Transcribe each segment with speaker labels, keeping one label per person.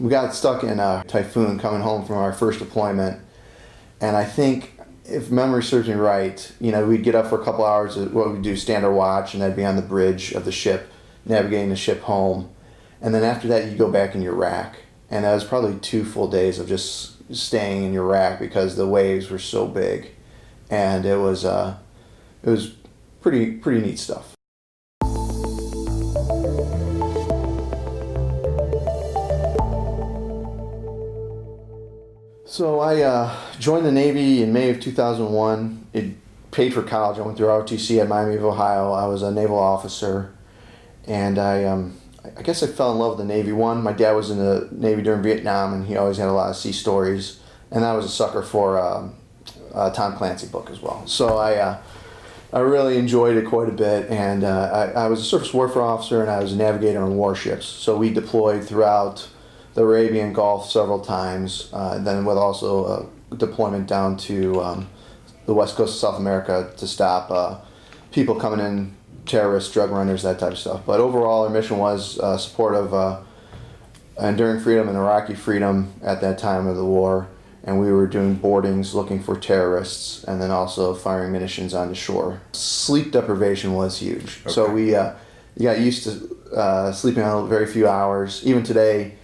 Speaker 1: We got stuck in a typhoon coming home from our first deployment, and I think, if memory serves me right, we'd get up for a couple hours, what we'd do, standard watch, and I'd be on the bridge of the ship, navigating the ship home. And then after that, you go back in your rack. And that was probably 2 full days of just staying in your rack because the waves were so big. And it was pretty neat stuff. So I joined the Navy in May of 2001. It paid for college. I went through ROTC at Miami of Ohio. I was a naval officer, and I guess I fell in love with the Navy. One, my dad was in the Navy during Vietnam, and he always had a lot of sea stories. And I was a sucker for a Tom Clancy book as well. So I really enjoyed it quite a bit. And I was a surface warfare officer, and I was a navigator on warships. So we deployed throughout the Arabian Gulf several times, then with also a deployment down to the west coast of South America to stop people coming in, terrorists, drug runners, that type of stuff. But overall, our mission was support of enduring freedom and Iraqi freedom at that time of the war, and we were doing boardings looking for terrorists and then also firing munitions onto shore. Sleep deprivation was huge. Okay. So we got used to sleeping on very few hours. Even today,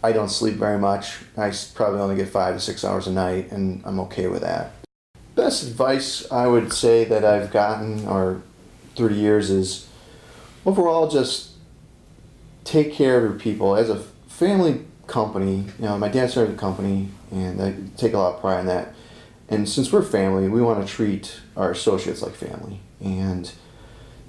Speaker 1: I don't sleep very much. I probably only get 5 to 6 hours a night, and I'm okay with that. Best advice I would say that I've gotten or 30 years is overall just take care of your people. As a family company, my dad started the company, and I take a lot of pride in that. And since we're family, we want to treat our associates like family and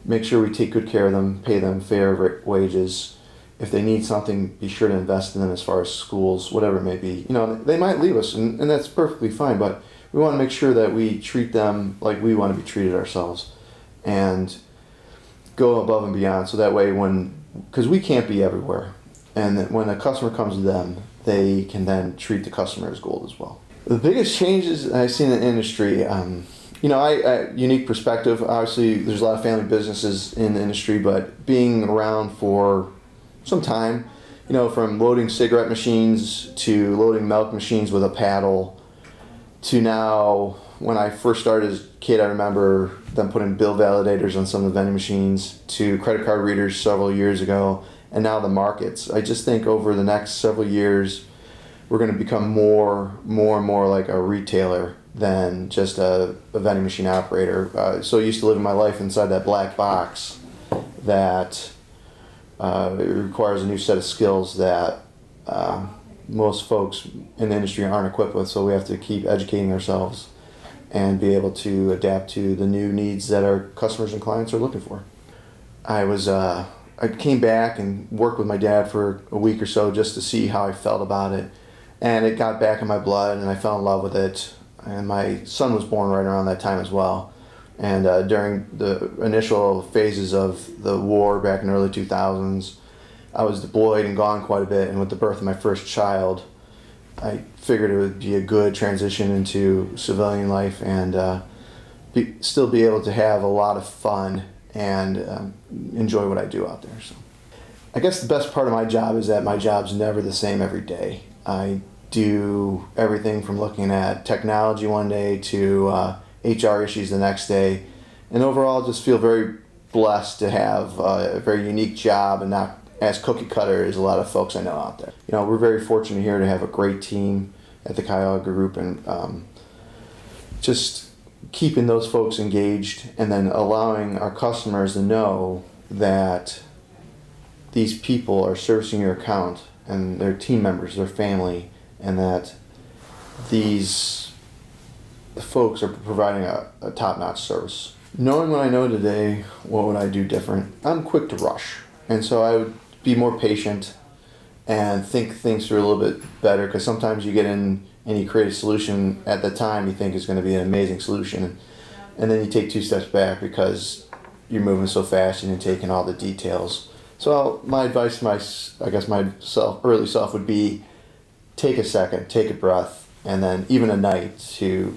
Speaker 1: make sure we take good care of them, pay them fair wages. If they need something, be sure to invest in them as far as schools, whatever it may be. They might leave us, and that's perfectly fine, but we want to make sure that we treat them like we want to be treated ourselves and go above and beyond. So that way because we can't be everywhere, and that when a customer comes to them, they can then treat the customer as gold as well. The biggest changes I've seen in the industry, unique perspective. Obviously, there's a lot of family businesses in the industry, but being around for some time, from loading cigarette machines to loading milk machines with a paddle to now, when I first started as a kid, I remember them putting bill validators on some of the vending machines to credit card readers several years ago, and now the markets. I just think over the next several years, we're going to become more and more like a retailer than just a vending machine operator. So used to living my life inside that black box that it requires a new set of skills that most folks in the industry aren't equipped with, so we have to keep educating ourselves and be able to adapt to the new needs that our customers and clients are looking for. I came back and worked with my dad for a week or so just to see how I felt about it, and it got back in my blood, and I fell in love with it. And my son was born right around that time as well. And during the initial phases of the war back in the early 2000s, I was deployed and gone quite a bit. And with the birth of my first child, I figured it would be a good transition into civilian life and still be able to have a lot of fun and enjoy what I do out there. So I guess the best part of my job is that my job's never the same every day. I do everything from looking at technology one day to HR issues the next day, and overall just feel very blessed to have a very unique job and not as cookie cutter as a lot of folks I know out there. We're very fortunate here to have a great team at the Cuyahoga Group, and just keeping those folks engaged and then allowing our customers to know that these people are servicing your account and their team members, their family, and that these folks are providing a top-notch service. Knowing what I know today, what would I do different? I'm quick to rush, and so I would be more patient and think things through a little bit better, because sometimes you get in and you create a solution at the time you think is going to be an amazing solution, and then you take 2 steps back because you're moving so fast and you're taking all the details. So my advice to my early self would be take a second, take a breath, and then even a night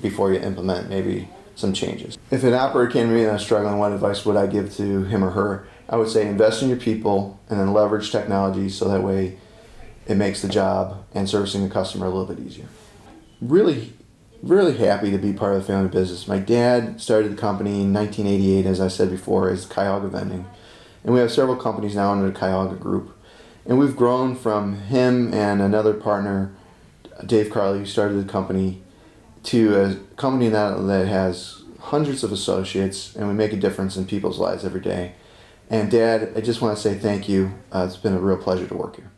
Speaker 1: before you implement maybe some changes. If an operator came to me and I was struggling, what advice would I give to him or her? I would say invest in your people and then leverage technology so that way it makes the job and servicing the customer a little bit easier. Really, really happy to be part of the family business. My dad started the company in 1988, as I said before, as Cuyahoga Vending. And we have several companies now under the Cuyahoga Group. And we've grown from him and another partner, Dave Carley, who started the company, to a company that has hundreds of associates, and we make a difference in people's lives every day. And Dad, I just want to say thank you. It's been a real pleasure to work here.